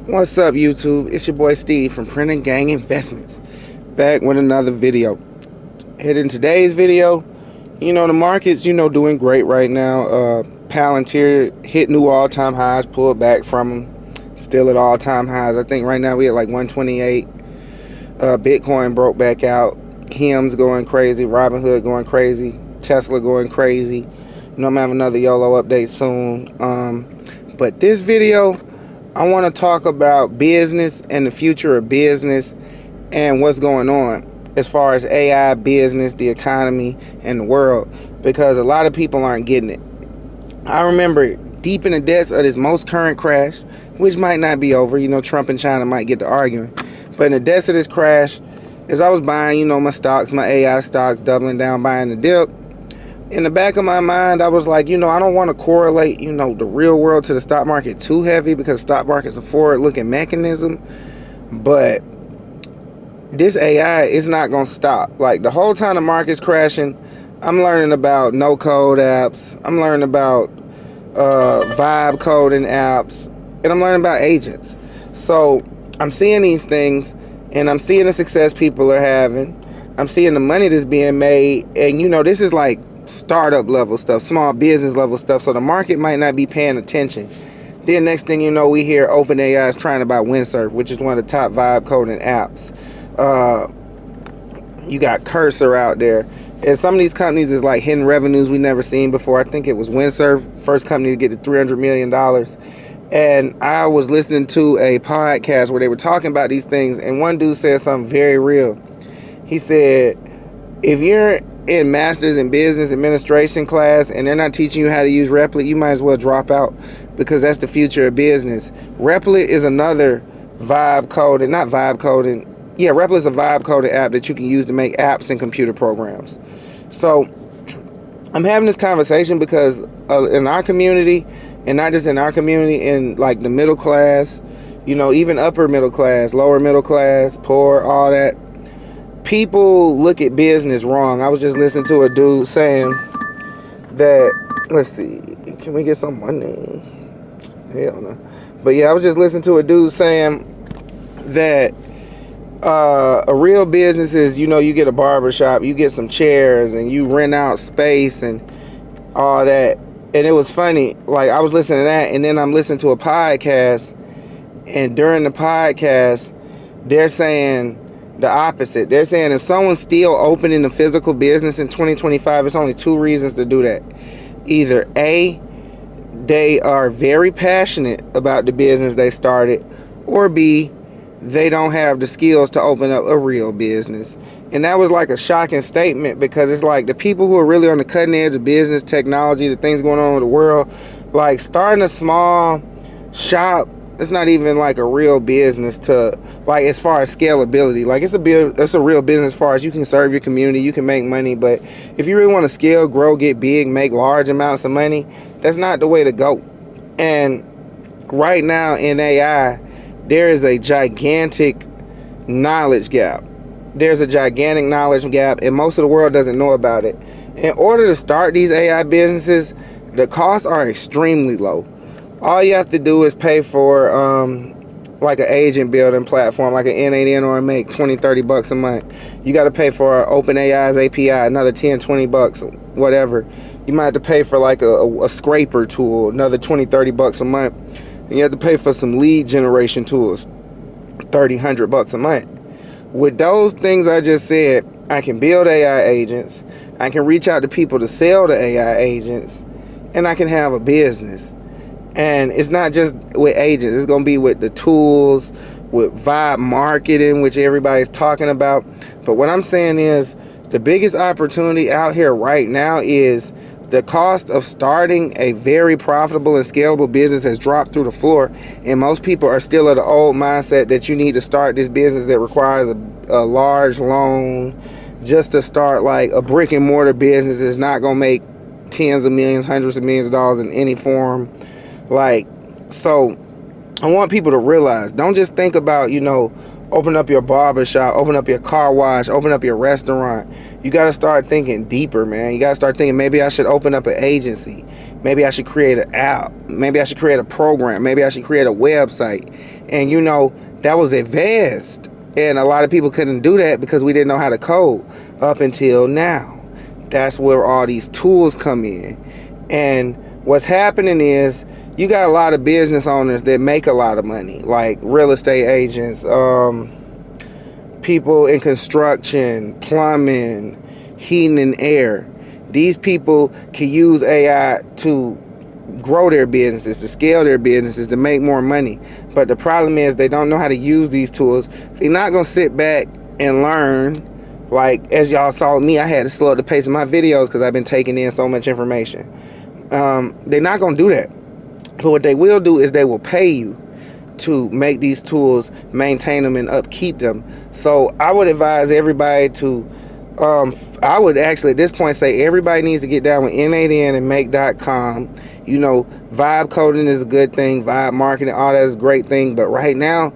What's up, YouTube? It's your boy Steve from Print and Gang Investments, back with another video. And in today's video, the market's doing great right now. Palantir hit new all-time highs, pulled back from them, still at all-time highs. I think right now we at like 128. Bitcoin broke back out. Hymns going crazy. Robinhood going crazy. Tesla going crazy. I'm gonna have another YOLO update soon. But this video, I want to talk about business and the future of business and what's going on as far as AI, business, the economy, and the world, because a lot of people aren't getting it. I remember deep in the depths of this most current crash, which might not be over. Trump and China might get to arguing. But in the depths of this crash, as I was buying, my stocks, my AI stocks, doubling down, buying the dip, in the back of my mind, I was like, I don't want to correlate, the real world to the stock market too heavy, because the stock market's a forward-looking mechanism. But this AI is not going to stop. Like, the whole time the market's crashing, I'm learning about no-code apps. I'm learning about vibe coding apps. And I'm learning about agents. So I'm seeing these things, and I'm seeing the success people are having. I'm seeing the money that's being made. And, this is like startup level stuff, small business level stuff, so the market might not be paying attention. Then next thing you know, we hear OpenAI is trying to buy Windsurf, which is one of the top vibe coding apps. You got Cursor out there, and some of these companies is like hidden revenues we never seen before. I think it was Windsurf, first company to get to $300 million. And I was listening to a podcast where they were talking about these things, and one dude said something very real. He said, if you're in Masters in Business Administration class and they're not teaching you how to use Replit, you might as well drop out, because that's the future of business. Replit is another vibe coding, not vibe coding. Yeah, Replit is a vibe coding app that you can use to make apps and computer programs. So I'm having this conversation because in our community, and not just in our community, in like the middle class, even upper middle class, lower middle class, poor, all that, people look at business wrong. I was just listening to a dude saying that, let's see, can we get some money? Hell no. But yeah, I was just listening to a dude saying that a real business is, you get a barber shop, you get some chairs, and you rent out space and all that. And it was funny, like I was listening to that, and then I'm listening to a podcast, and during the podcast, they're saying the opposite. They're saying if someone's still opening a physical business in 2025, it's only two reasons to do that. Either A, they are very passionate about the business they started, or B, they don't have the skills to open up a real business. And that was like a shocking statement, because it's like the people who are really on the cutting edge of business, technology, the things going on in the world, like starting a small shop, it's not even like a real business to, like, as far as scalability. Like, it's a real business as far as you can serve your community, you can make money. But if you really want to scale, grow, get big, make large amounts of money, that's not the way to go. And right now in AI, there is a gigantic knowledge gap. There's a gigantic knowledge gap, and most of the world doesn't know about it. In order to start these AI businesses, the costs are extremely low. All you have to do is pay for like an agent building platform, like an N8N or a Make, $20-$30 a month. You got to pay for OpenAI's API, another $10-$20, whatever. You might have to pay for like a scraper tool, another $20-$30 a month. And you have to pay for some lead generation tools, $30-$100 a month. With those things I just said, I can build AI agents, I can reach out to people to sell the AI agents, and I can have a business. And it's not just with agents, it's going to be with the tools, with vibe marketing, which everybody's talking about. But what I'm saying is, the biggest opportunity out here right now is the cost of starting a very profitable and scalable business has dropped through the floor, and most people are still of the old mindset that you need to start this business that requires a large loan just to start. Like, a brick and mortar business is not going to make tens of millions, hundreds of millions of dollars in any form. Like, so I want people to realize, don't just think about, open up your barber shop, open up your car wash, open up your restaurant. You got to start thinking deeper, man. You got to start thinking, maybe I should open up an agency. Maybe I should create an app. Maybe I should create a program. Maybe I should create a website. And that was advanced. And a lot of people couldn't do that because we didn't know how to code up until now. That's where all these tools come in. And what's happening is you got a lot of business owners that make a lot of money, like real estate agents, people in construction, plumbing, heating and air. These people can use AI to grow their businesses, to scale their businesses, to make more money. But the problem is they don't know how to use these tools. They're not going to sit back and learn. Like, as y'all saw me, I had to slow up the pace of my videos because I've been taking in so much information. They're not going to do that. But what they will do is they will pay you to make these tools, maintain them, and upkeep them. So I would advise everybody to, I would actually at this point say everybody needs to get down with N8N and Make.com. Vibe coding is a good thing. Vibe marketing, all that is a great thing. But right now,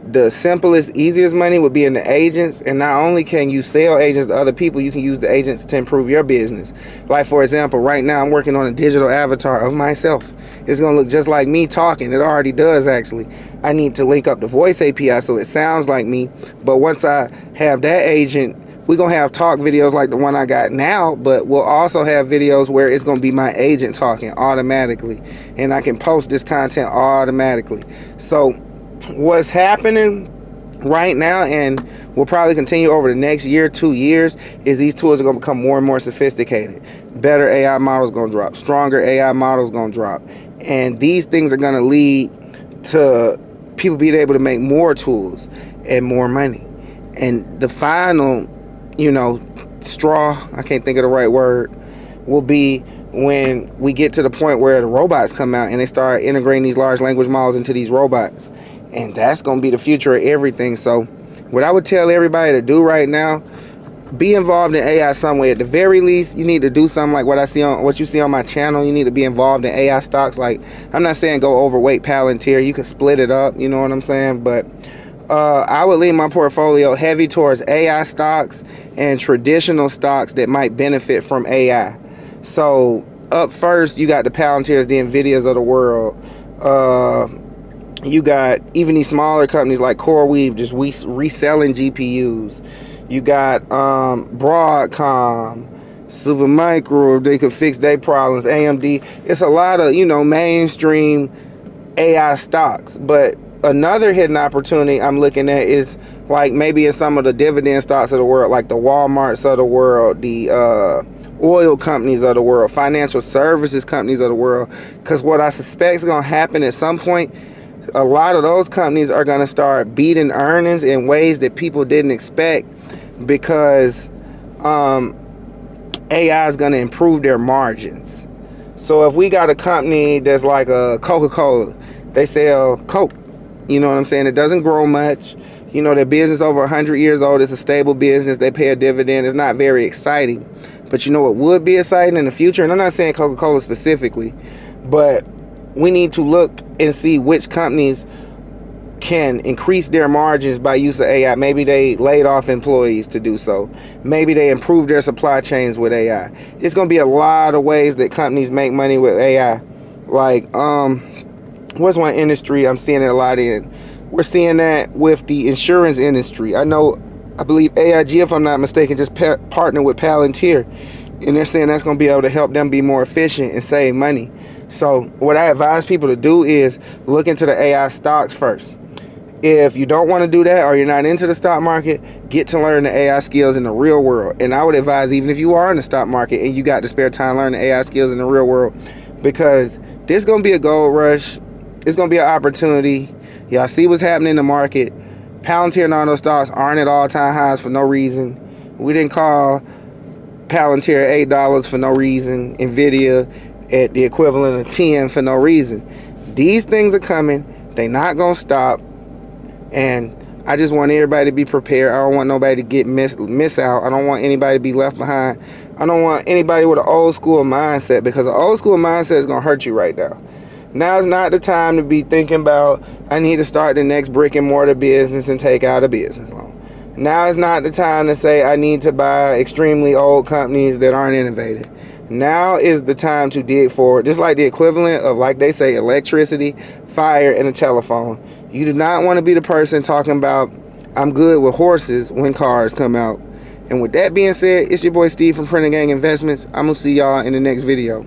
the simplest, easiest money would be in the agents. And not only can you sell agents to other people, you can use the agents to improve your business. Like, for example, right now I'm working on a digital avatar of myself. It's going to look just like me talking. It already does, actually. I need to link up the voice API so it sounds like me. But once I have that agent, we're going to have talk videos like the one I got now, but we'll also have videos where it's going to be my agent talking automatically. And I can post this content automatically. So what's happening right now, and will probably continue over the next year, 2 years, is these tools are going to become more and more sophisticated. Better AI models going to drop. Stronger AI models going to drop. And these things are going to lead to people being able to make more tools and more money. And the final, straw, I can't think of the right word, will be when we get to the point where the robots come out and they start integrating these large language models into these robots. And that's going to be the future of everything. So what I would tell everybody to do right now, be involved in AI some way. At the very least, you need to do something like what you see on my channel. You need to be involved in AI stocks. Like, I'm not saying go overweight Palantir. You can split it up, you know what I'm saying? But I would lean my portfolio heavy towards AI stocks and traditional stocks that might benefit from AI. So up first, you got the Palantirs, the Nvidias of the world. You got even these smaller companies like CoreWeave just reselling GPUs. You got Broadcom, Supermicro, they could fix their problems, AMD. It's a lot of, mainstream AI stocks. But another hidden opportunity I'm looking at is like maybe in some of the dividend stocks of the world, like the Walmarts of the world, the oil companies of the world, financial services companies of the world. Because what I suspect is going to happen at some point, a lot of those companies are going to start beating earnings in ways that people didn't expect, because AI is going to improve their margins. So if we got a company that's like a Coca-Cola, they sell Coke, you know what I'm saying? It doesn't grow much. Their business over 100 years old. It's a stable business. They pay a dividend. It's not very exciting. But you know what would be exciting in the future? And I'm not saying Coca-Cola specifically, but we need to look and see which companies can increase their margins by use of AI. Maybe they laid off employees to do so. Maybe they improved their supply chains with AI. It's going to be a lot of ways that companies make money with AI. Like, what's one industry I'm seeing it a lot in? We're seeing that with the insurance industry. I believe AIG, if I'm not mistaken, just partnered with Palantir. And they're saying that's going to be able to help them be more efficient and save money. So what I advise people to do is look into the AI stocks first. If you don't want to do that, or you're not into the stock market, get to learn the AI skills in the real world. And I would advise, even if you are in the stock market and you got the spare time, learn the AI skills in the real world, because there's going to be a gold rush. It's going to be an opportunity. Y'all see what's happening in the market. Palantir and all those stocks aren't at all-time highs for no reason. We didn't call Palantir $8 for no reason. Nvidia at the equivalent of 10 for no reason. These things are coming. They're not going to stop. And I just want everybody to be prepared. I don't want nobody to get miss out. I don't want anybody to be left behind. I don't want anybody with an old school mindset, because an old school mindset is going to hurt you right now. Now's not the time to be thinking about, I need to start the next brick and mortar business and take out a business loan. Now is not the time to say I need to buy extremely old companies that aren't innovative. Now is the time to dig forward. Just like the equivalent of, like they say, electricity, fire, and a telephone. You do not want to be the person talking about, I'm good with horses when cars come out. And with that being said, it's your boy Steve from Printing Gang Investments. I'm going to see y'all in the next video.